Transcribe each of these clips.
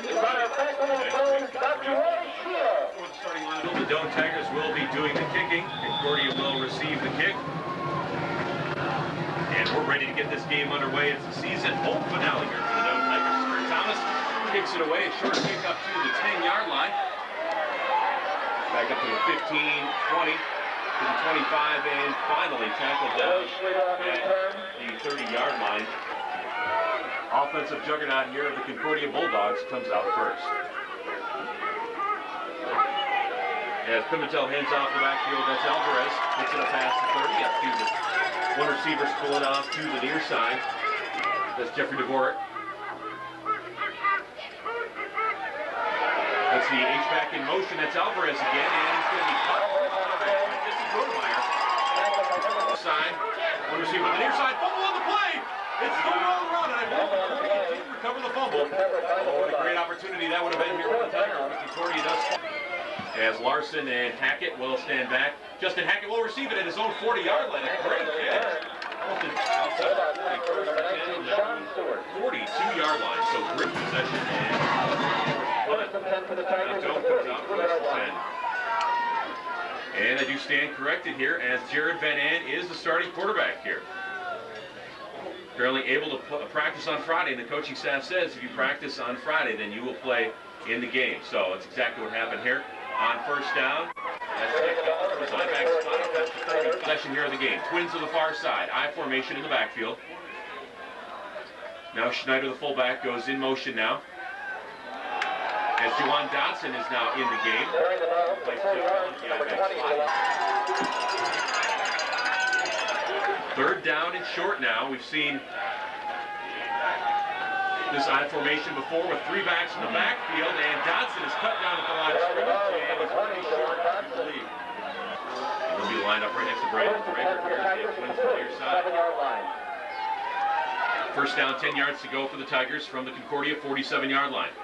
The Doane Tigers will be doing the kicking. Concordia will receive the kick. And we're ready to get this game underway. It's the season home finale here for the Doane Tigers. Kurt Thomas kicks it away. A short kick up to the 10-yard line. Back up to the 15, 20, to the 25, and finally tackled down at the 30-yard line. Offensive juggernaut here of the Concordia Bulldogs comes out first. As Pimentel hands off the backfield, that's Alvarez. Gets it up past the 30, up to the one receiver spilling off to the near side. That's Jeffrey Dvorak. That's the H-back in motion. That's Alvarez again, and he's going to be caught. This is Doane. Side. One receiver on the near side. Fumble on the play. It's going all around, and I believe Concordia did recover the fumble. Oh, what a great opportunity that would have been here for the Tigers. But Concordia does. As Larson and Hackett will stand back. Justin Hackett will receive it at his own 40-yard line. A great catch. Outside the 42-yard line. So great possession. And Doane comes out first and 10. And I do stand corrected here as Jared Van An is the starting quarterback here. Currently able to practice on Friday, and the coaching staff says if you practice on Friday, then you will play in the game. So that's exactly what happened here. On first down, that's the side back spot. That's the third possession here of the game. Twins to the far side. I formation in the backfield. Now Schneider, the fullback, goes in motion now. As Juwan Dotson is now in the game. Third down and short now. We've seen this I formation before with three backs in the backfield, and Dotson is cut down at the line of scrimmage, and he's going to be short, I believe. He'll be lined up right next to Brandon Rager here. Twins to the near side. First down, 10 yards to go for the Tigers from the Concordia 47-yard line.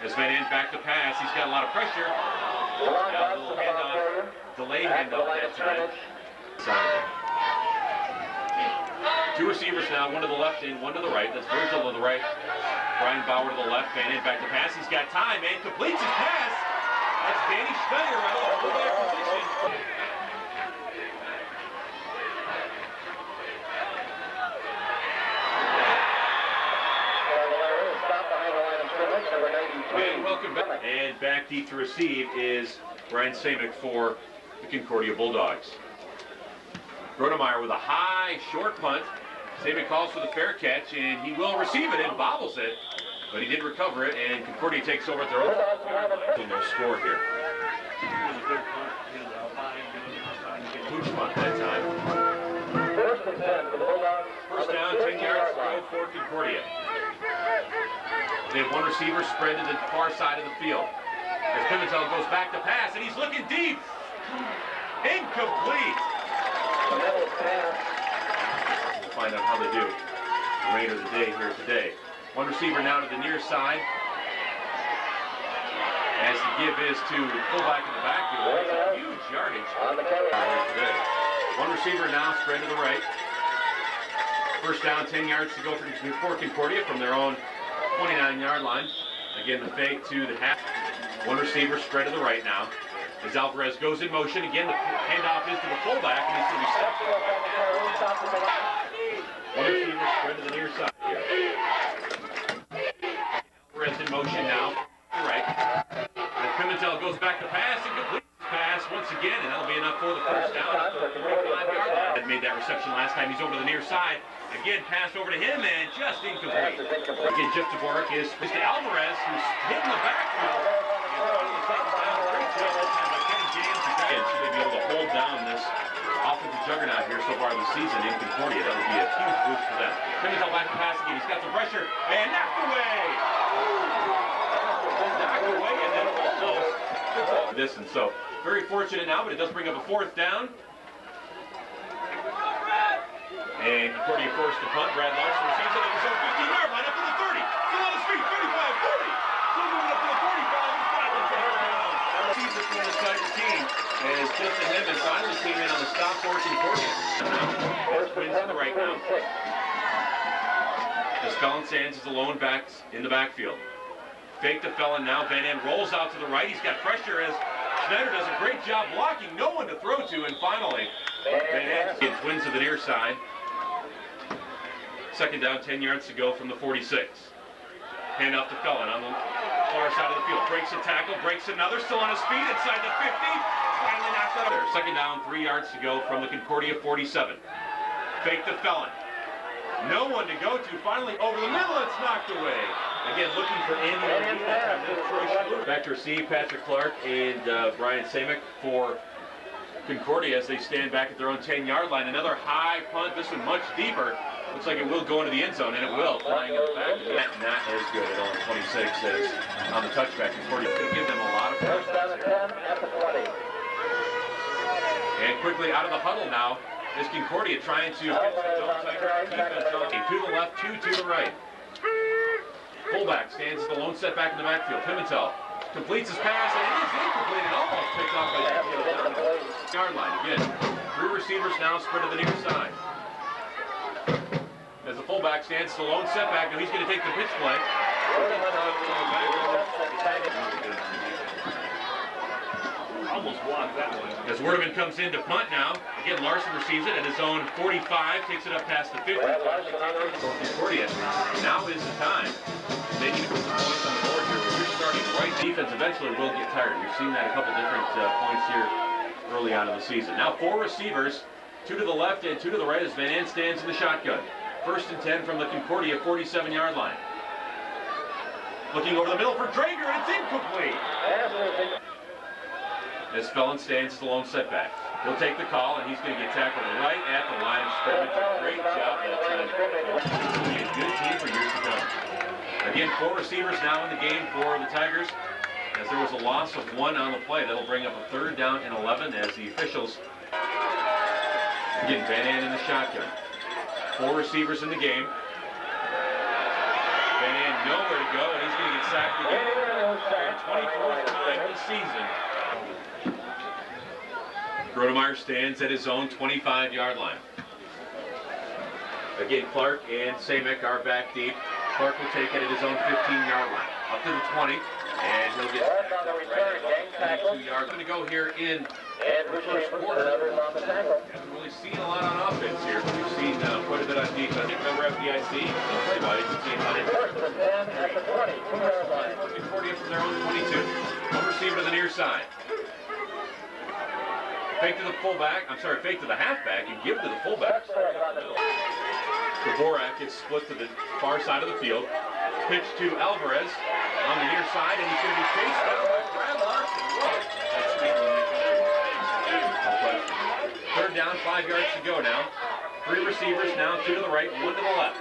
As Van An back to pass, he's got a lot of pressure. Now a little handoff, delay handoff that time. Two receivers now, one to the left and one to the right. That's Virgil to the right, Brian Bauer to the left. Van An back to pass. He's got time and completes his pass. That's Danny Schneider out of the fullback position. And welcome back. And back deep to receive is Brian Samick for the Concordia Bulldogs. Gronemeyer with a high, short punt. Samick calls for the fair catch, and he will receive it and bobbles it, but he did recover it, and Concordia takes over at their own. No score here. Pooch punt that time. First down, 10 yards to go for Concordia. They have one receiver spread to the far side of the field. As Pimentel goes back to pass, and he's looking deep. Incomplete. We'll find out how they do the remainder of the day here today. One receiver now to the near side. As the give is to fullback in the backfield. That's a huge yardage today. One receiver now spread to the right. First down, 10 yards to go for Concordia from their own 29-yard line. Again, the fake to the half. One receiver spread to the right now. As Alvarez goes in motion, again, the handoff is to the fullback, and he's going to be stopped. One receiver spread to the near side here. Alvarez in motion now, right. As Pimentel goes back to pass and completes the pass once again, and that'll be enough for the first down at the 45-yard line. Had made that reception last time. He's over the near side. Again, pass over to him, and just incomplete. Again, Jeff Dvorak is to Alvarez, who's hit in the backfield. Should they be able to hold down this offensive juggernaut here so far this season in Concordia? That would be a huge boost for them. Pimentel back to pass again. He's got some pressure and knocked away. Knocked away and then almost distance. So very fortunate now, but it does bring up a fourth down. And Concordia forced to punt. Brad Larson receives it at his own 15-yard line up to the 30. Still on his feet. 35, 40. Still moving up to the 45. He's got the touchdown. Sees it from the Tiger team. As Justin Hemmons finally came in on the stop for Concordia. Twins to the right now. As Colin Sands is alone back in the backfield. Fake the felon now. Van An rolls out to the right. He's got pressure as Schneider does a great job blocking. No one to throw to, and finally, Van An gets twins to the near side. Second down, 10 yards to go from the 46. Hand off to Felon on the far side of the field. Breaks a tackle, breaks another, still on his feet inside the 50. Finally knocked out there. Second down, 3 yards to go from the Concordia 47. Fake the Felon. No one to go to. Finally over the middle, it's knocked away. Again, looking for Andy. Back to receive Patrick Clark and Brian Samick for Concordia as they stand back at their own 10-yard line. Another high punt, this one much deeper. Looks like it will go into the end zone, and it will. Flying in the back, not as good at only 26 as on the touchback. Concordia is going to give them a lot of first down and 10 at the 20. And quickly out of the huddle now is Concordia trying to get the defense on. To the left, two to the right. Fullback stands at the lone setback in the backfield. Pimentel completes his pass, and it is incomplete and almost picked off by the yard line. Again, 3 receivers now spread to the near side. As the fullback stands at the lone setback, now he's going to take the pitch play. Almost blocked that one. As Werdeman comes in to punt now, again Larson receives it at his own 45, takes it up past the 50. Concordia, now is the time. They need to put some points on the board here. When you're starting right, defense eventually will get tired. We've seen that a couple different points here early on in the season. Now 4 receivers, 2 to the left and 2 to the right as Van An stands in the shotgun. First and 10 from the Concordia 47-yard line. Looking over the middle for Drager, and it's incomplete. As Felon stands as the lone setback. He'll take the call, and he's going to get tackled right at the line of scrimmage. Great job that time. He'll be a good team for years to come. Again, 4 receivers now in the game for the Tigers. As there was a loss of 1 on the play, that'll bring up a 3rd down and 11 as the officials. Again, Van An in the shotgun. 4 receivers in the game. Van An nowhere to go, and he's going to get sacked again. For the 24th time this season. Gronemeyer stands at his own 25-yard line. Again, Clark and Samick are back deep. Clark will take it at his own 15-yard line. Up to the 20, and he'll get right at 22 yards. Going to go here in the first quarter. Haven't really seen a lot on offense here, but we've seen quite a bit on defense. Remember FDIC? Concordia from their own 22. One receiver to the near side. Fake to the fullback, fake to the halfback and give to the fullback. Dvorak gets split to the far side of the field. Pitch to Alvarez on the near side, and he's going to be chased down by Brad Larson. Third down, 5 yards to go now. 3 receivers now, 2 to the right, 1 to the left.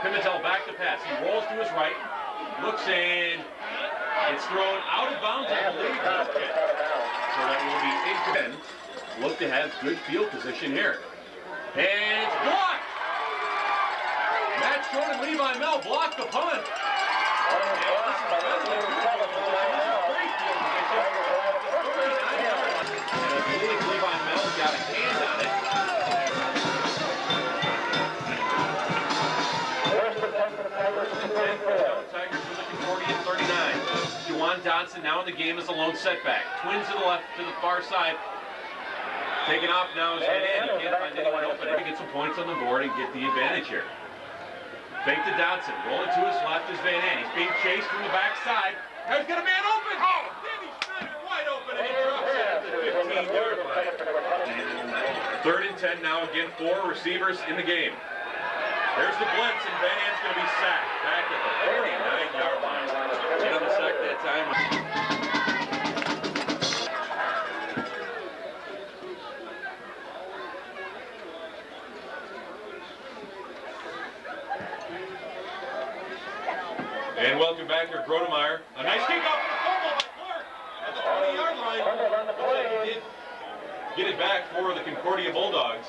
Pimentel back to pass. He rolls to his right, looks and it's thrown out of bounds, I believe. So that will be in 10. Look to have good field position here. And it's blocked! Matt Short and Levi Mel block the punt. And I believe Levi Mel got a hand on it. Tigers from the Concordia 39. Doane Dodson now in the game as a lone setback. Twins to the left, to the far side. Taking off now is Van An. He can't find anyone open. He can get some points on the board and get the advantage here. Fake to Dodson. Rolling to his left is Van An. He's being chased from the backside. There's got a man open. Oh, Danny Schneider wide open, and he drops it at the 15-yard line. 3rd and 10 now. Again, 4 receivers in the game. There's the blitz, and Van An's going to be sacked back at the 49-yard line. Get on the sack that time. And welcome back here, Gronemeyer. A nice kickoff for the fumble by Clark at the 20-yard line. He did get it back for the Concordia Bulldogs.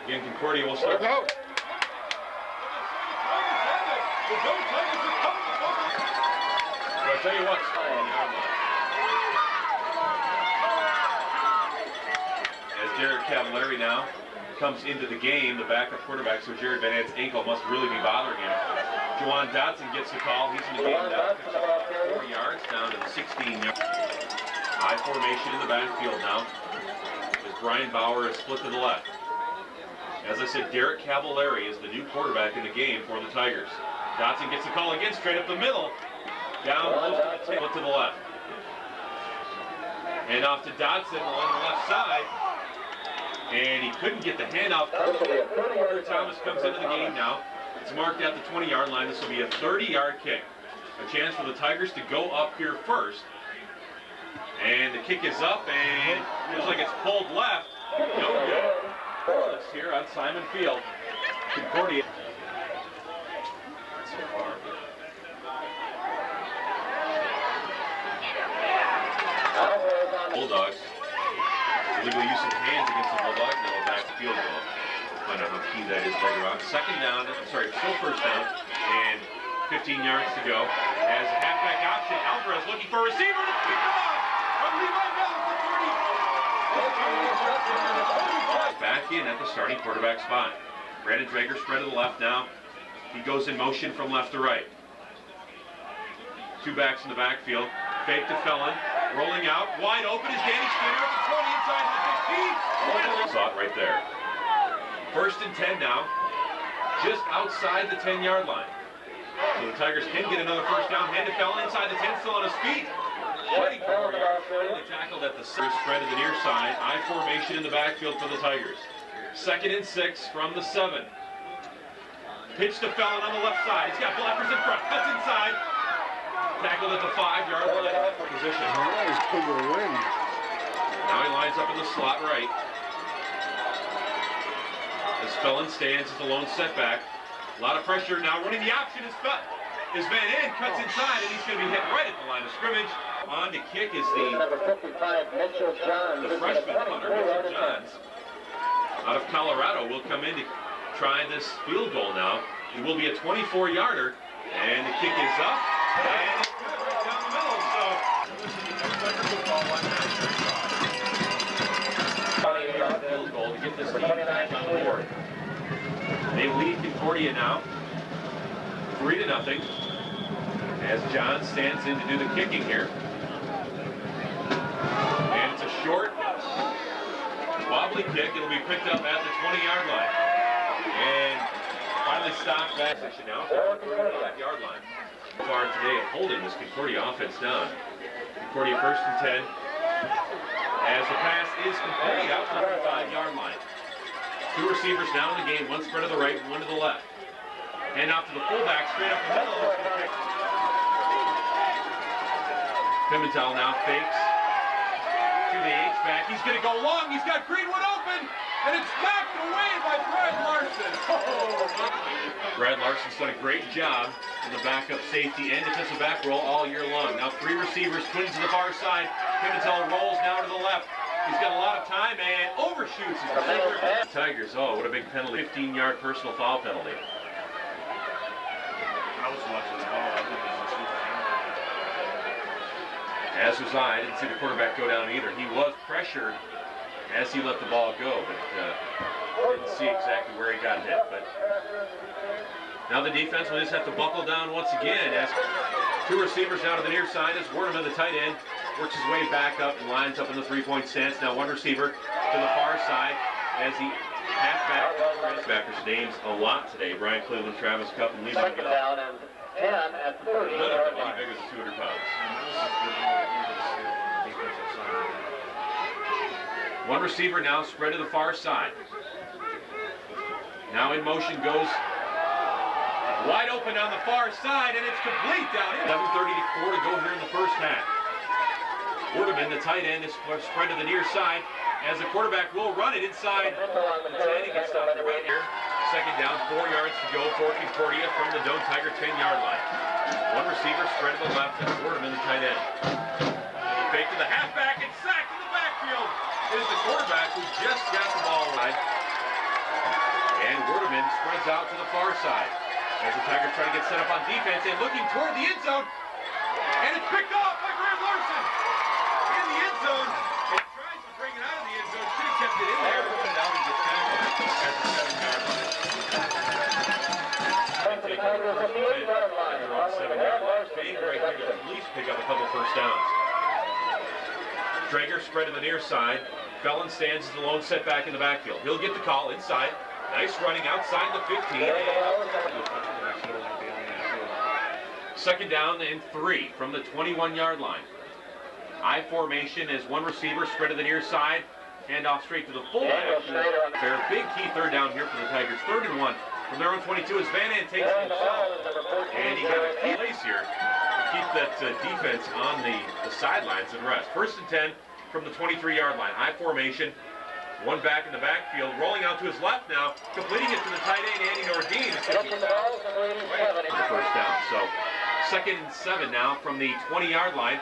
Again, Concordia will start. Go. I'll tell you what. As Jared Cavallari now comes into the game, the backup quarterback, so Jared Van Ant's ankle must really be bothering him. Doane gets the call. He's in the game now. 4 yards down to the 16 yard. High formation in the backfield now. As Brian Bauer is split to the left. As I said, Derek Cavallari is the new quarterback in the game for the Tigers. Dotson gets the call again, straight up the middle. Down close to the to the left. And off to Dotson along the left side. And he couldn't get the handoff. Thomas comes into the game now. It's marked at the 20-yard line. This will be a 30-yard kick. A chance for the Tigers to go up here first. And the kick is up, and it looks like it's pulled left. No good. This here on Simon Field. Concordia. Not so far. Bulldogs. Illegal use of hands against the Bulldogs. Now a back field goal. We'll find out how key that is later on. Second down, still first down, and 15 yards to go. As a halfback option, Alvarez looking for a receiver to pick off from Levi Bell at the 30. Back in at the starting quarterback spot. Brandon Drager spread to the left now. He goes in motion from left to right. Two backs in the backfield. Fake to Felon. Rolling out. Wide open is Danny Skinner at the 20 inside the 15. Saw it right there. First and 10 now. Just outside the 10-yard line. So the Tigers can get another first down. Hand to Felon inside the 10, still on his feet. Waiting for 4 yards. Finally tackled at the spread to the near side. I formation in the backfield for the Tigers. Second and 6 from the 7. Pitch to Felon on the left side. He's got blockers in front. Cuts inside. Tackled at the 5-yard line position. Now he lines up in the slot right. As Felon stands as the lone setback. A lot of pressure now. Running the option is Van End. Cuts inside, and he's going to be hit right at the line of scrimmage. On to kick is the freshman punter, Mitchell Johns, out of Colorado, will come in to try this field goal now. It will be a 24-yarder, and the kick is up, and it's good right down the middle. So, field goal to get this team back on the board. They lead Concordia now, 3-0, as John stands in to do the kicking here. And it's a short, wobbly kick. It'll be picked up at the 20-yard line. And finally stopped back section now, 5-yard line. So far today of holding this Concordia offense down. Concordia first and 10. As the pass is complete out to the 5-yard line. Two receivers now in the game, one spread to the right, one to the left. And off to the fullback, straight up the middle. Pimentel now fakes to the H-back. He's going to go long. He's got Greenwood open, and it's knocked away by Brad Larson. Brad Larson's done a great job in the backup safety and defensive back role all year long. Now three receivers, twins to the far side. Pimentel rolls now to the left. He's got a lot of time and overshoots his receiver. Tigers, oh, what a big penalty. 15-yard personal foul penalty. I was watching the ball. I think it was As was I didn't see the quarterback go down either. He was pressured as he let the ball go, but didn't see exactly where he got hit. But now the defense will just have to buckle down once again as two receivers down to the near side as Werneman, the tight end, works his way back up and lines up in the three-point stance. Now one receiver to the far side as he halfback. Backers names a lot today. Brian Cleveland, Travis Cup, and Lee. Second down and 10 at 30-yard line. Any bigger than 200 pounds. One receiver now spread to the far side. Now in motion goes wide open on the far side, and it's complete down in. 7:34 to go here in the first half. Werneman, the tight end, is spread to the near side as the quarterback will run it inside the 10. He gets stopped right here. Second down, 4 yards to go for Concordia from the Doane Tiger 10-yard line. One receiver spread to the left, and Werneman, the tight end. Fake to the halfback and sacked in the backfield. It is the quarterback who just got the ball right. And Werneman spreads out to the far side as the Tigers try to get set up on defense and looking toward the end zone. And it's picked off by Graham Larson in the end zone. And tries to bring it out of the end zone. Should have kept it in there. But now he gets tackled at the 7-yard line. Tigers at the 8-yard line. They're on 7-yard line. Big right here to at least pick up a couple first downs. Traeger spread to the near side. Felon stands as the lone setback in the backfield. He'll get the call inside. Nice running outside the 15. Second down and 3 from the 21-yard line. I formation as one receiver spread to the near side. Hand off straight to the fullback. Fair big key third down here for the Tigers. 3rd and 1 from their own 22 as Van Ant takes it himself. And he got a key place here to keep that defense on the sidelines and rest. 1st and 10 from the 23-yard line. I formation. One back in the backfield, rolling out to his left now, completing it to the tight end, Andy Nordine. The first down. So 2nd and 7 now from the 20-yard line.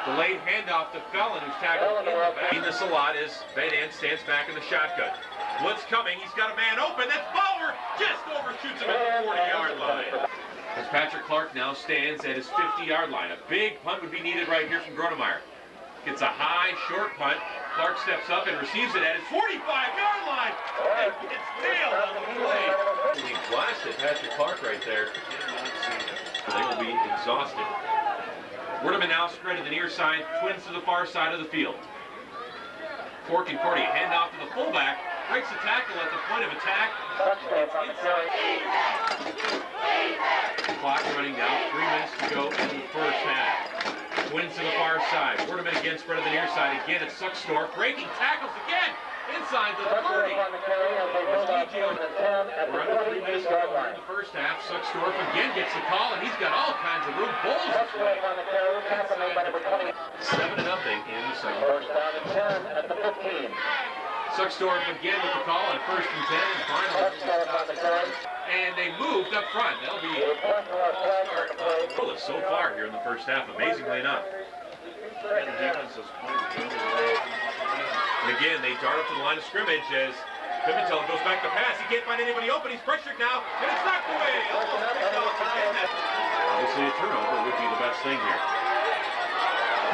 Delayed handoff to Felon, who's tackled in the back. Seen this a lot as Van Ant stands back in the shotgun. Blitz coming. He's got a man open. That's Bauer. Just overshoots him at the 40-yard line. As Patrick Clark now stands at his 50-yard line. A big punt would be needed right here from Gronemeyer. Gets a high, short punt. Clark steps up and receives it at his 45-yard line. And gets nailed on the play. He blasted Patrick Clark right there. They will be exhausted. Werdeman now spread to the near side, twins to the far side of the field. For Concordia, hand off to the fullback, breaks the tackle at the point of attack. Clock running down, 3 minutes to go in the first half. Twins to the far side, Werdeman again spread to the near side, again it's Suckstorf, breaking tackles again, inside the 30. We're under 3 minutes to go in the first half. Suckstorf again gets the call, and he's got all kinds of room. Bowls his way. 7-0 in the second. First down and 10 at the 15. Suckstorf again with the call on 1st and 10, and finally. And they moved up front. That'll be a start so far here in the first half, amazingly enough. And again, they dart up to the line of scrimmage as Pimentel goes back to pass. He can't find anybody open. He's pressured now, and it's knocked away. Obviously, a turnover would be the best thing here.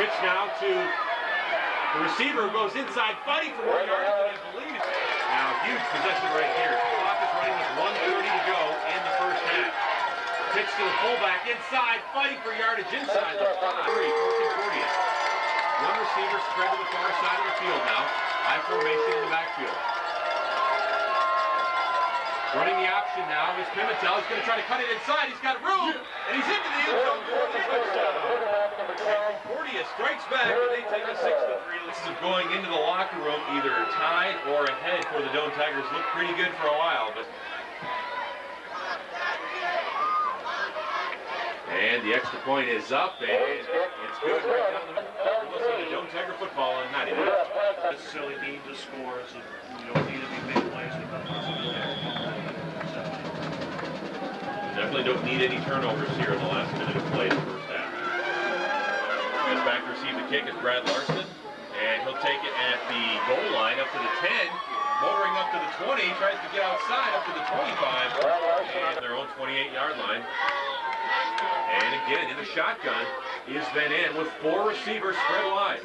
Pitch now to the receiver who goes inside, fighting for 1 yard, I believe. Now, huge possession right here. The clock is running with 1:30 to go in the first half. Pitch to the fullback inside, fighting for yardage inside the 5. For Concordia. One receiver spread to the far side of the field now. I formation in the backfield. Running the option now is Pimentel. He's going to try to cut it inside. He's got room, and he's into the end zone for the touchdown. Concordia strikes back, and they take a 6-3. This is going into the locker room either tied or ahead for the Doane Tigers. Looked pretty good for a while, but. And the extra point is up, and it's good right down the middle. We're listening to Doane Tiger football on 90 minutes. Necessarily need to score, so you don't need to be big plays with the Definitely don't need any turnovers here in the last minute of play in the first half. As back to receive the kick is Brad Larson, and he'll take it at the goal line up to the 10, motoring up to the 20, tries to get outside up to the 25, and their own 28-yard line. And again, in the shotgun is Van Ant with 4 receivers spread wide.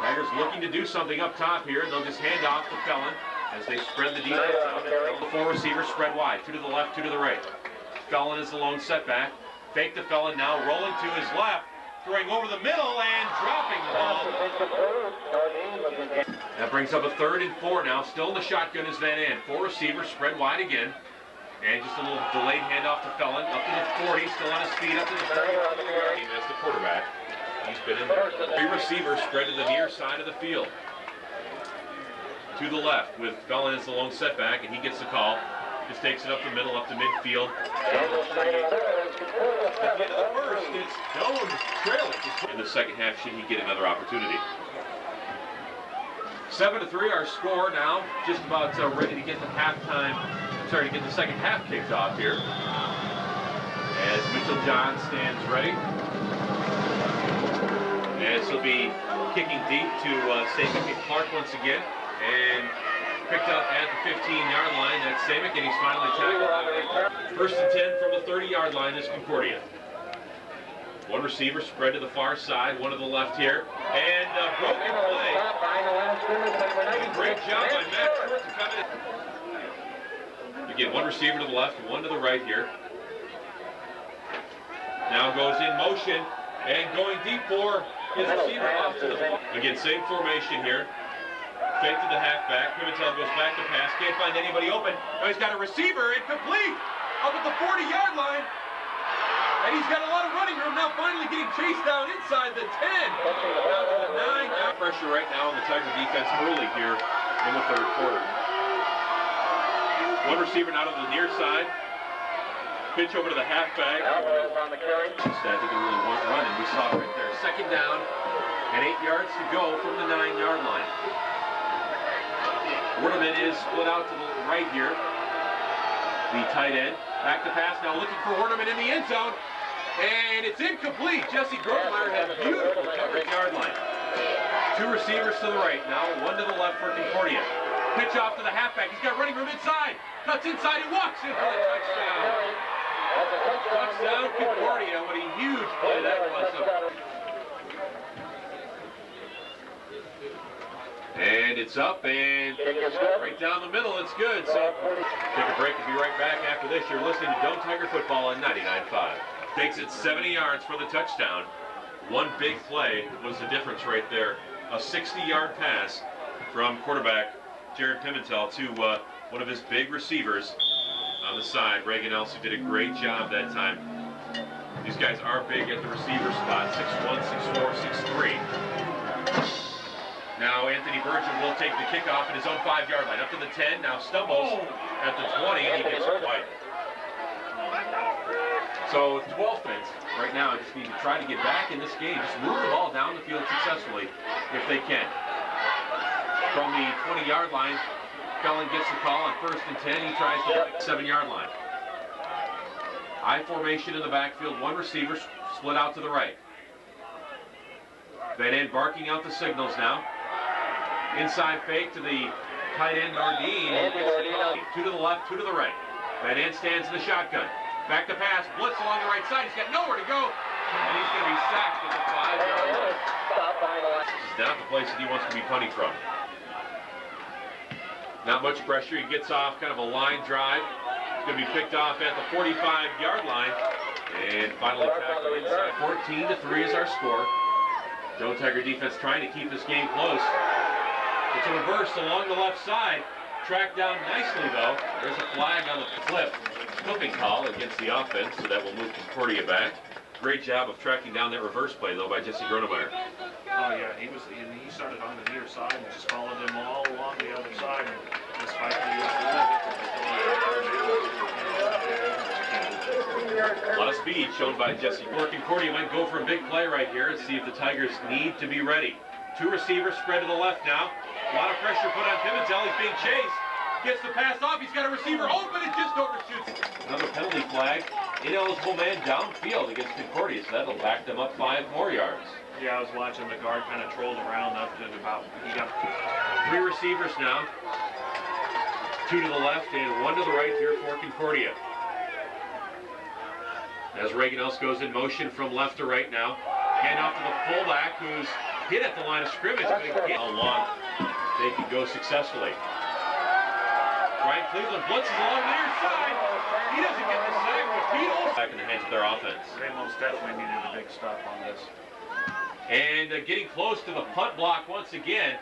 Tigers looking to do something up top here, and they'll just hand off to Felon as they spread the defense out. The 4 receivers spread wide, 2 to the left, 2 to the right. Felon is the lone setback. Fake the Felon now, rolling to his left, throwing over the middle and dropping the ball. That brings up a 3rd and 4 now. Still in the shotgun is Van Ant. 4 receivers spread wide again. And just a little delayed handoff to Felon, up to the 40, still on his feet, up to the 30. As the quarterback, he's been in there. 3 receivers spread to the near side of the field. To the left, with Felon as the lone setback, and he gets the call. Just takes it up the middle, up to midfield. At the first, it's Doane trailing. In the second half, should he get another opportunity. 7-3 our score now, just about ready to get the to get the second half kicked off here. As Mitchell John stands ready. As he'll be kicking deep to Samick and Clark once again. And picked up at the 15-yard line. That's Samick, and he's finally tackled. 1st and 10 from the 30-yard line is Concordia. 1 receiver spread to the far side, 1 to the left here. And broken play. Great job by Matt Kurtz to come in. You Again, one receiver to the left, one to the right here. Now goes in motion and going deep for his receiver off to the again, same formation here. Fake to the halfback. Pimentel goes back to pass. Can't find anybody open. Now he's got a receiver incomplete up at the 40-yard line. And he's got a lot of running room now, finally getting chased down inside the 10. Down to the 9. Now pressure right now on the Tiger defense early here in the third quarter. One receiver now to the near side. Pitch over to the halfback. On the carry. Instead, he can really want run, and we saw it right there. Second down and 8 yards to go from the 9-yard line. Ornament is split out to the right here. The tight end. Back to pass now, looking for Ornament in the end zone. And it's incomplete. Jesse Gronemeyer had beautiful coverage yard line. Two receivers to the right now, one to the left for Concordia. Pitch off to the halfback. He's got running room inside. Cuts inside and walks in for the touchdown. Touchdown Concordia. What a huge play that was. And it's up and right down the middle. It's good. So take a break and be right back after this. You're listening to Doane Tiger Football on 99.5. Takes it 70 yards for the touchdown. One big play was the difference right there. A 60-yard pass from quarterback Jared Pimentel to one of his big receivers on the side. Reagan Elsie did a great job that time. These guys are big at the receiver spot. 6'1", 6'4", 6'3". Now Anthony Burgess will take the kickoff at his own 5-yard line. Up to the 10, now stumbles at the 20, and he gets white. So 12 minutes right now, just need to try to get back in this game. Just move the ball down the field successfully if they can. From the 20-yard line, Felon gets the call on 1st and 10. He tries to the 7-yard line. I formation in the backfield. One receiver split out to the right. Van End barking out the signals now. Inside fake to the tight end Nordine. Two to the left, two to the right. Van End stands in the shotgun. Back to pass, blitz along the right side. He's got nowhere to go. And he's going to be sacked at the 5-yard line. This is not the place that he wants to be punting from. Not much pressure. He gets off kind of a line drive. He's going to be picked off at the 45-yard line. And finally tackled inside. 14-3 is our score. Doane Tiger defense trying to keep this game close. It's a reverse along the left side. Tracked down nicely, though. There's a flag on the flip. Flipping call against the offense, so that will move Concordia back. Great job of tracking down that reverse play, though, by Jesse Gronemeyer. Oh, yeah, he started on the near side and just followed them all along the other side. And despite a lot of speed shown by Jesse. Concordia might go for a big play right here and see if the Tigers need to be ready. Two receivers spread to the left now. A lot of pressure put on Pimentel. He's being chased. Gets the pass off. He's got a receiver open. It just overshoots. Another penalty flag. Ineligible man downfield against Concordia, so that'll back them up 5 more yards. Yeah, I was watching the guard kind of trolled around up to about. He got 3 receivers now. 2 to the left and 1 to the right here for Concordia. As Reagan Else goes in motion from left to right now. Hand off to the fullback who's hit at the line of scrimmage, but again, how long they can go successfully. Brian Cleveland blitzes along the near side. He doesn't get the sack, but Pete Olson back in the hands of their offense. They most definitely needed a big stop on this. And getting close to the punt block once again.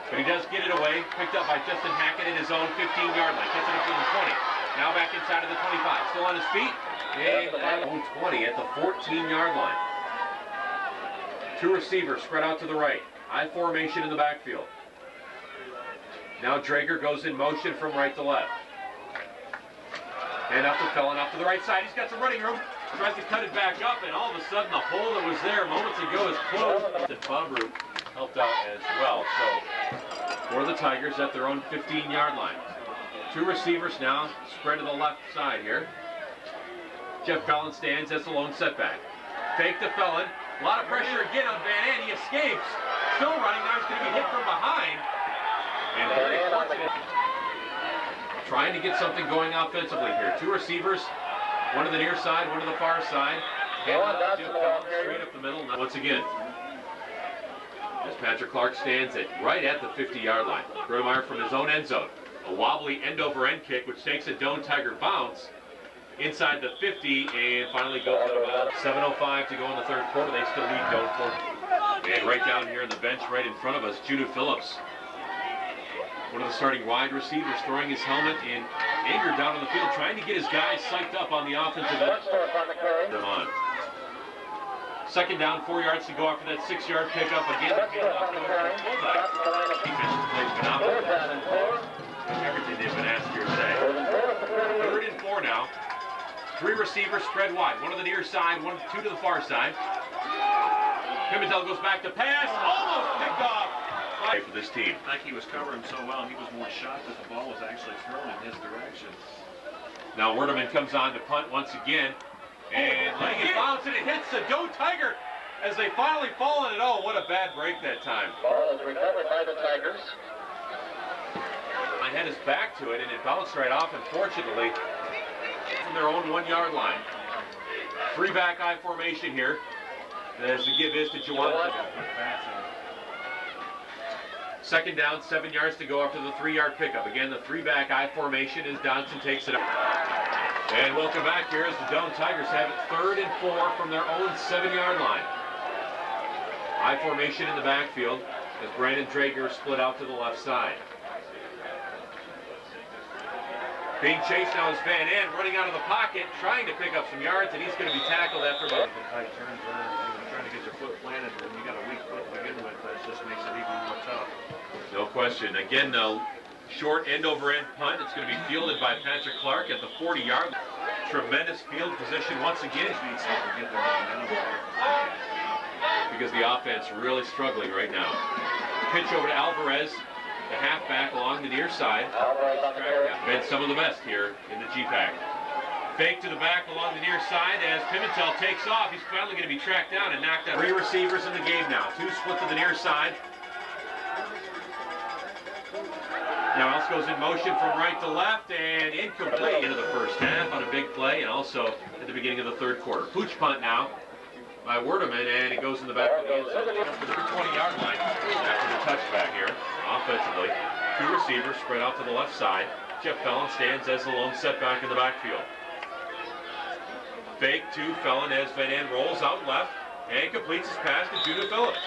But he does get it away. Picked up by Justin Hackett at his own 15-yard line. Gets it up to the 20. Now back inside of the 25. Still on his feet. And own 20 at the 14-yard line. 2 receivers spread out to the right. I formation in the backfield. Now Drager goes in motion from right to left. And up to Felon, off to the right side. He's got some running room. Tries to cut it back up, and all of a sudden the hole that was there moments ago is closed. And Bombroot helped out as well. So for the Tigers at their own 15-yard line. 2 receivers now spread to the left side here. Jeff Felon stands as the lone setback. Fake to Felon. A lot of pressure again on Van End. He escapes. Still running. Now he's going to be hit from behind. And very fortunate. Trying to get something going offensively here. 2 receivers. One to the near side, one to the far side. Hand off to Jeff Felon straight up the middle. Now, once again, as Patrick Clark stands right at the 50-yard line. Gronemeyer from his own end zone. A wobbly end-over-end kick, which takes a Doane Tiger bounce inside the 50, and finally goes at about 7:05 to go in the third quarter. They still lead Doane 4. And right down here on the bench, right in front of us, Judah Phillips, one of the starting wide receivers, throwing his helmet in anger down on the field, trying to get his guys psyched up on the offensive end. Them on. Second down, 4 yards to go after that 6-yard pickup. Again, the defense plays phenomenal. Everything they've been asked here today. 3rd and 4 now. 3 receivers spread wide. One on the near side, 2 to the far side. Pimentel goes back to pass, almost picked off. For this team. I think he was covering so well, he was more shot that the ball was actually thrown in his direction. Now Werderman comes on to punt once again, and letting it bounce, and it hits the Doane Tiger as they finally fall in it. Oh, what a bad break that time. Ball is recovered by the Tigers. I had his back to it, and it bounced right off, unfortunately, from their own 1-yard line. 3-back I formation here, as the give is to Doane. Second down, 7 yards to go after the 3-yard pickup. Again, the 3-back I formation as Donson takes it up. And welcome back here as the Doane Tigers have it 3rd and 4 from their own 7-yard line. I formation in the backfield as Brandon Drager split out to the left side. Being chased now is Van Ann running out of the pocket, trying to pick up some yards, and he's going to be tackled after about The tight turns around, trying to get your foot planted, and you got a weak foot to begin with, that just makes it even more tough. No question. Again, short end-over-end punt. It's going to be fielded by Patrick Clark at the 40-yard line. Tremendous field position once again. Because the offense really struggling right now. Pitch over to Alvarez, the halfback along the near side. Been some of the best here in the G-Pack. Fake to the back along the near side as Pimentel takes off. He's finally going to be tracked down and knocked out. 3 receivers in the game now. 2 split to the near side. Now Else goes in motion from right to left and incomplete into the first half on a big play, and also at the beginning of the third quarter. Pooch punt now by Werderman, and it goes in the back of the end zone for the 20-yard line after the touchback here. Offensively, 2 receivers spread out to the left side. Jeff Fellon stands as the lone setback in the backfield. Fake to Fellon as Van Ann rolls out left and completes his pass to Judah Phillips.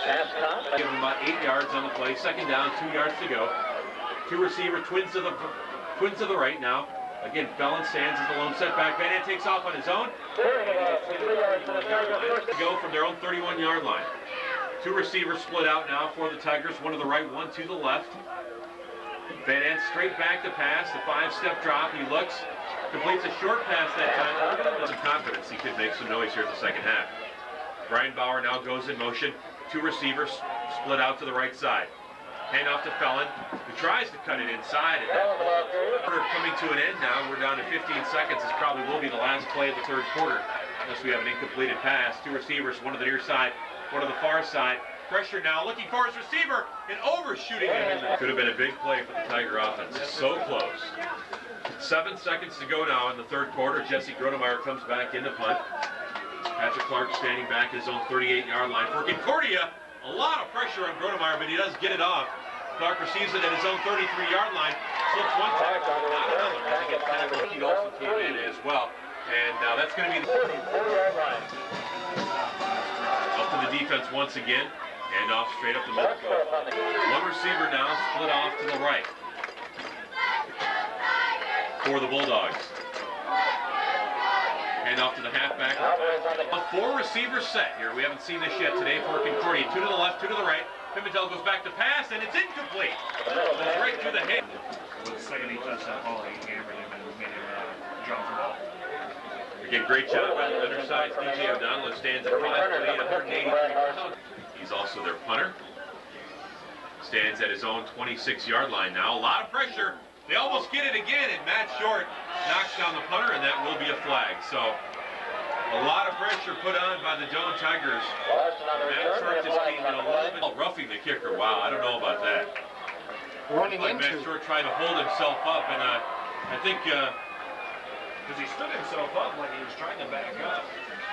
Give him about 8 yards on the play. Second down, 2 yards to go. 2 receiver twins to the right now. Again, Fellon stands as the lone setback. Van Ann takes off on his own. To go from their own 31-yard line. 2 receivers split out now for the Tigers. 1 to the right, 1 to the left. Van Ann straight back to pass. The 5-step drop. He looks, completes a short pass that time. Some confidence he could make some noise here in the second half. Brian Bauer now goes in motion. 2 receivers split out to the right side. Hand off to Fellon, who tries to cut it inside. And that quarter coming to an end now. We're down to 15 seconds. This probably will be the last play of the third quarter, unless we have an incompleted pass. 2 receivers, 1 to the near side, 1 to the far side. Pressure now, looking for his receiver, and overshooting him. Could have been a big play for the Tiger offense. So close. 7 seconds to go now in the third quarter. Jesse Gronemeyer comes back in the punt. Patrick Clark standing back at his own 38-yard line. For Concordia, a lot of pressure on Gronemeyer, but he does get it off. Clark receives it at his own 33-yard line. Slips one tackle, not another. As he gets tackled, he also came in as well. And that's going to be the 40-yard line. Up to the defense once again. And off straight up the middle. 1 receiver now split off to the right for the Bulldogs. Hand off to the halfback. A 4 receiver set here. We haven't seen this yet today for Concordia. 2 to the left, 2 to the right. Pimentel goes back to pass, and it's incomplete. It's right through the head. With the second he touched that ball, he hammered him and made him jump the ball. Again, great job on the undersized DJ O'Donnell, stands at 5'8", 183 pounds. He's also their punter. Stands at his own 26-yard line now. A lot of pressure. They almost get it again, and Matt Short knocks down the punter, and that will be a flag. So a lot of pressure put on by the Doane Tigers. Matt Short just came in a little bit roughing the kicker. Wow, I don't know about that. Running like into. Matt Short trying to hold himself up, and I think because he stood himself up when he was trying to back up.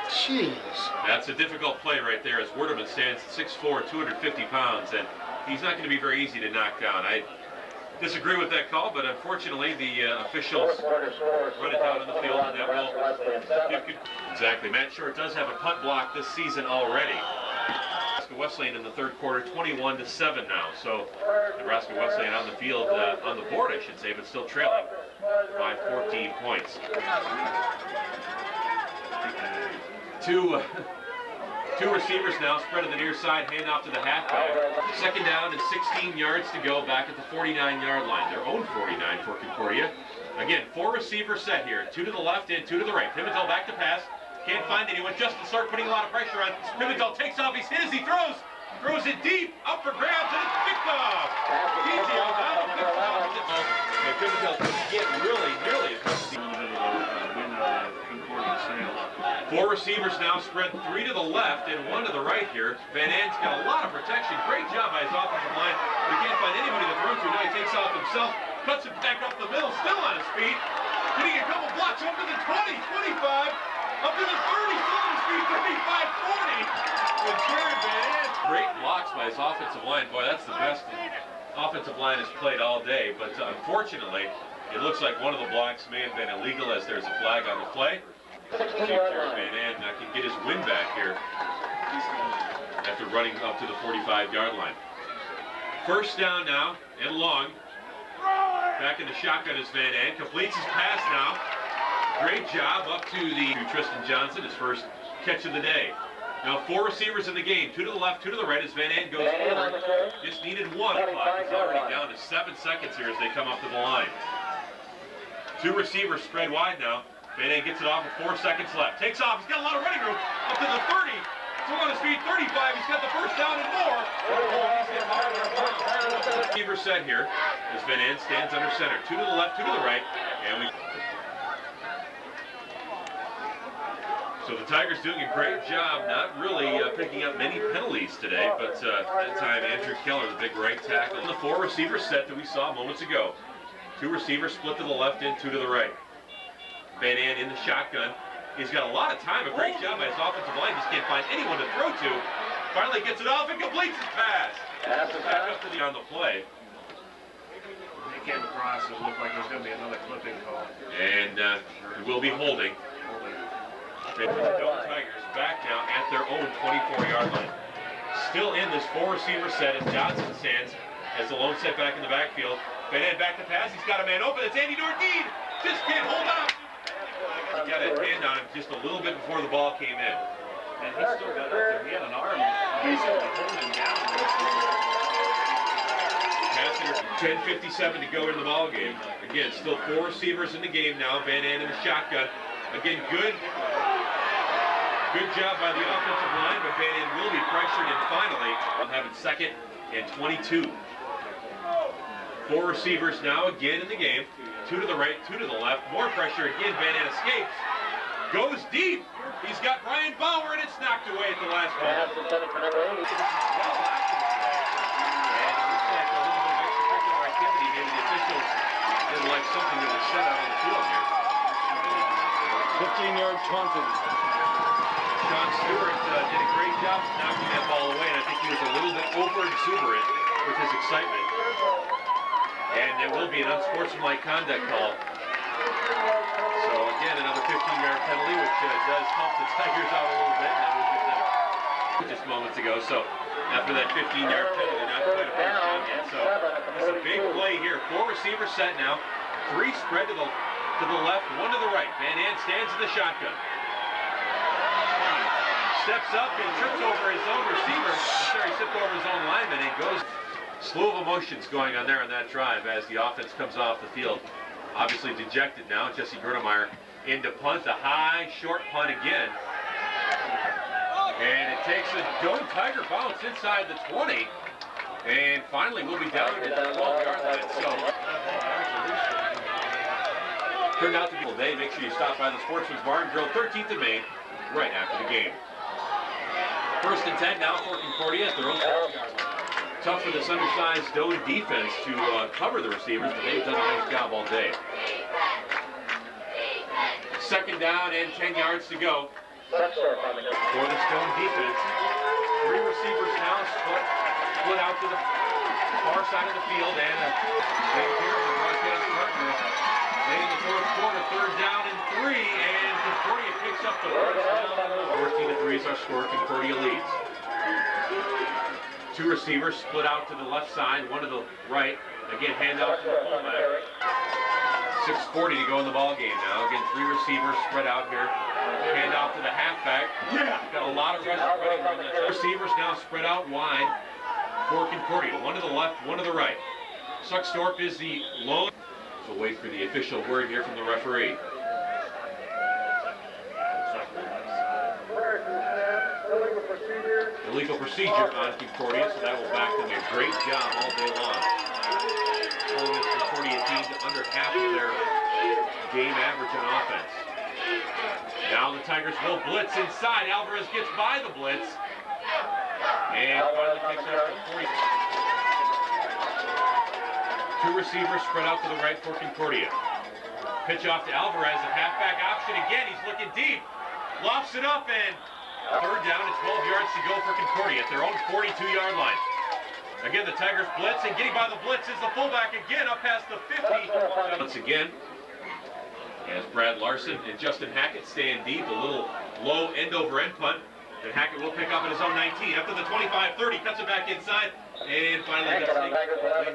Jeez. That's a difficult play right there, as Werderman stands at 6'4", 250 pounds, and he's not going to be very easy to knock down. disagree with that call, but unfortunately the officials run it down on the field, and that will exactly. Matt Short does have a punt block this season already. Nebraska Wesleyan in the third quarter, 21-7 now. So Nebraska Wesleyan on the field, on the board, I should say, but still trailing by 14 points. Two receivers now spread to the near side, hand off to the halfback. Second down and 16 yards to go back at the 49-yard line. Their own 49 for Concordia. Again, 4 receivers set here. 2 to the left and 2 to the right. Pimentel back to pass. Can't find anyone. Justin Stark putting a lot of pressure on. Pimentel takes off. He's hit as he throws. Throws it deep. Up for grabs and it's picked off. DJ O'Donnell picks it off. And Pimentel couldn't get really nearly as much as he Concordia sail. 4 receivers now spread, 3 to the left and 1 to the right here. Van Ann's got a lot of protection. Great job by his offensive line. He can't find anybody to throw to. Now he takes off himself, cuts it back up the middle, still on his feet. Getting a couple blocks up to the 20, 25, up to the 30, still on his feet, 35, 40. And Jared Van Ann. Great blocks by his offensive line. Boy, that's the best the offensive line has played all day. But unfortunately, it looks like one of the blocks may have been illegal as there's a flag on the play. See if Jared Van Ann can get his win back here after running up to the 45-yard line. First down now and long. Back in the shotgun is Van Ann. Completes his pass now. Great job up to Tristan Johnson, his first catch of the day. Now 4 receivers in the game. 2 to the left, 2 to the right as Van Ann goes forward. Just needed 1. Clock is already down to 7 seconds here as they come up to the line. 2 receivers spread wide now. Van Ann gets it off with 4 seconds left. Takes off. He's got a lot of running room. Up to the 30. Still on his feet. 35. He's got the first down and more. Receiver set here as Van Ann stands under center. 2 to the left, 2 to the right. And so the Tigers doing a great job, not really picking up many penalties today, but that time Andrew Keller, the big right tackle. The 4 receiver set that we saw moments ago. 2 receivers split to the left and 2 to the right. Van Ann in the shotgun. He's got a lot of time. A great job by his offensive line. Just can't find anyone to throw to. Finally gets it off and completes his pass. Back up to the on the play. He came across and looked like there's going to be another clipping call. And he will be holding. The Doane Tigers back now at their own 24-yard line. Still in this 4 receiver set as Johnson stands as the lone set back in the backfield. Van Ann back to pass. He's got a man open. It's Andy Nordine. Just can't hold on. He got a hand on him just a little bit before the ball came in. And he still got up there. He had an arm basically holding him down. 10:57 to go in the ball game. Again, still 4 receivers in the game now. Van Ann in the shotgun. Again, good job by the offensive line, but Van Ann will be pressured, and finally, having 2nd and 22. 4 receivers now again in the game. 2 to the right, 2 to the left. More pressure again. Van Ann escapes. Goes deep. He's got Brian Bauer, and it's knocked away at the last moment. And it looks like a little bit of extracurricular activity. Maybe the officials didn't like something that was set out on the field here. 15-yard taunting. Sean Stewart did a great job knocking that ball away, and I think he was a little bit over-exuberant with his excitement. And there will be an unsportsmanlike conduct call. So again, another 15-yard penalty, which does help the Tigers out a little bit. And that was just moments ago. So after that 15-yard penalty, not quite a first down yet. So it's a big play here. 4 receivers set now. 3 spread to the left, 1 to the right. Van Ann stands in the shotgun. Steps up and trips over his own receiver. Sorry, tripped over his own lineman and goes. Slew of emotions going on there on that drive as the offense comes off the field. Obviously dejected now. Jesse Grunemeyer into punt, a high, short punt again. And it takes a Doane Tiger bounce inside the 20. And finally we'll be down to the 12-yard line. So turned out to be a day. Make sure you stop by the Sportsman's Bar and Grill, 13th and Main, right after the game. 1st and 10 now for Concordia at their own 12-yard line. Tough for this undersized Doane defense to cover the receivers, but they've done a nice job all day. 2nd down and 10 yards to go for the Doane defense. 3 receivers now split out to the far side of the field, and take care of the broadcast partner. Late in the fourth quarter, 3rd down and 3, and Concordia picks up the first down. 14-3 is our score. Concordia leads. 2 receivers split out to the left side, 1 to the right. Again, handoff to the fullback. 6:40 to go in the ball game now. Again, 3 receivers spread out here. Handoff to the halfback. Got a lot of running room. Receivers now spread out wide for Concordia. 1 to the left, 1 to the right. Suckstorp is the lone. So we'll wait for the official word here from the referee. Illegal procedure on Concordia, so that will back them a great job all day long. Pulling this Concordia team to under half of their game average on offense. Now the Tigers will blitz inside. Alvarez gets by the blitz. And finally takes out Concordia. 2 receivers spread out to the right for Concordia. Pitch off to Alvarez, a halfback option again. He's looking deep. Lofts it up, and 3rd down and 12 yards to go for Concordia at their own 42-yard line. Again, the Tigers blitz, and getting by the blitz is the fullback again up past the 50. Once again, as Brad Larson and Justin Hackett stand deep, a little low end-over-end punt that Hackett will pick up at his own 19. After the 25-30, cuts it back inside, and finally gets Lane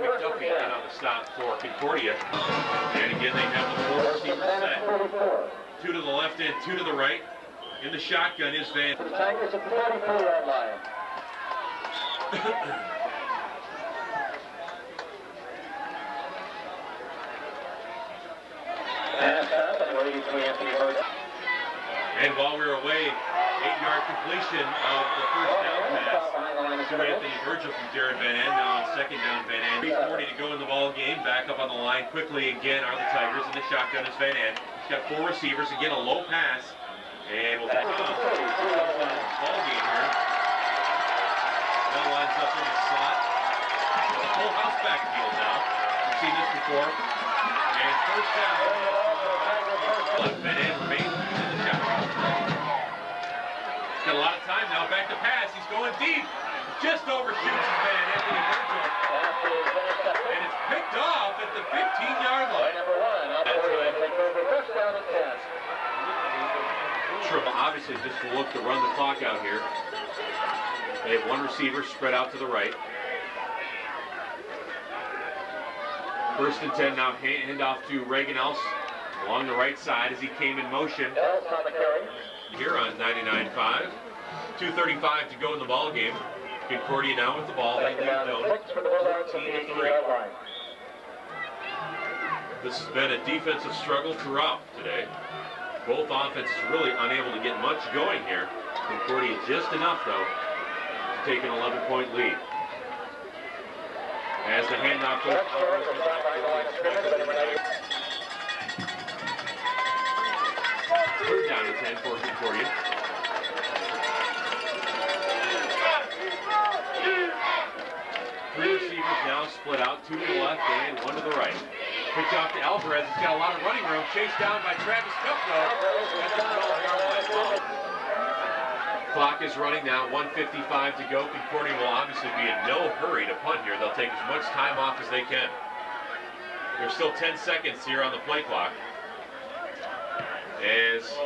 McDuffie in on the stop for Concordia. And again, they have the 4 receivers set. 2 to the left and 2 to the right. In the shotgun is Van. The Tigers at the 44-yard line. And while we were away, 8-yard completion of the first down pass to Anthony Virgil from Jared Van An. Now on 2nd down, Van An. 3:40 to go in the ball game. Back up on the line quickly again are the Tigers. In the shotgun is Van An. He's got 4 receivers. Again, a low pass. And we'll take off ball game here. Now lines up in the slot. The full house backfield now. We've seen this before. And 1st down. Van An remains in the shotgun. Got a lot of time now. Back to pass. He's going deep. Just overshoots his man, Anthony Virgil. And it's picked off at the 15-yard line. Obviously just to look to run the clock out here. They have 1 receiver spread out to the right. 1st and 10 now, hand off to Reagan Else along the right side as he came in motion. Here on 99.5. 2:35 to go in the ball game. Concordia now with the ball. They lead Doane 14-3. This has been a defensive struggle throughout today. Both offenses really unable to get much going here. Concordia just enough, though, to take an 11-point lead. As the handoff goes, 3rd down and 10 for Concordia. 3 receivers now split out, 2 to the left and 1 to the right. Pitch off to Alvarez. He's got a lot of running room. Chased down by Travis Kupko. Clock is running now. 1:55 to go. Concordia will obviously be in no hurry to punt here. They'll take as much time off as they can. There's still 10 seconds here on the play clock. As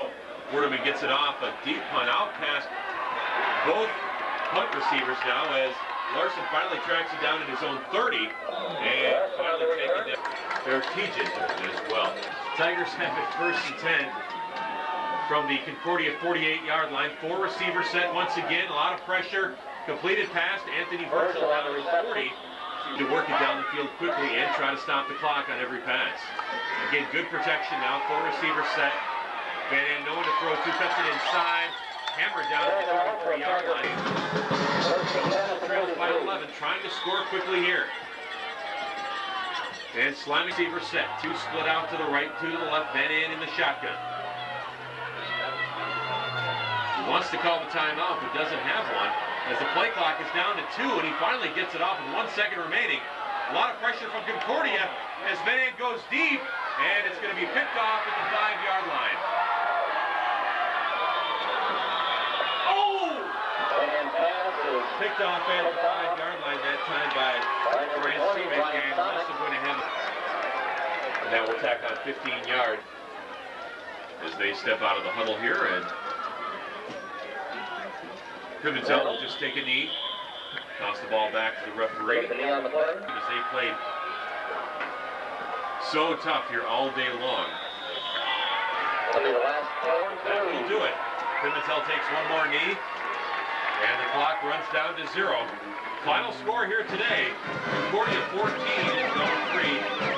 Werdeman gets it off, a deep punt out past both punt receivers now as Larson finally tracks it down at his own 30 and finally taking down Eric Tejan as well. Tigers have it 1st and 10 from the Concordia 48-yard line. 4 receivers set once again. A lot of pressure. Completed pass to Anthony Virgil down to 40 to work it down the field quickly and try to stop the clock on every pass. Again, good protection now. 4 receivers set. Van An, no one to throw to. Cuts it inside. Hammered down at the 33-yard line. Trails by 11. Trying to score quickly here. And slamming receiver set. 2 split out to the right, 2 to the left. Van An in the shotgun. He wants to call the timeout, but doesn't have one. As the play clock is down to 2, and he finally gets it off with 1 second remaining. A lot of pressure from Concordia as Van An goes deep, and it's going to be picked off at the 5-yard line. Oh! Picked off at the 5-yard line that time by And that will tack on 15 yards as they step out of the huddle here. And Pimentel will just take a knee, toss the ball back to the referee. As they played so tough here all day long. That will do it. Pimentel takes one more knee, and the clock runs down to 0. Final score here today, Concordia 14, Doane 3.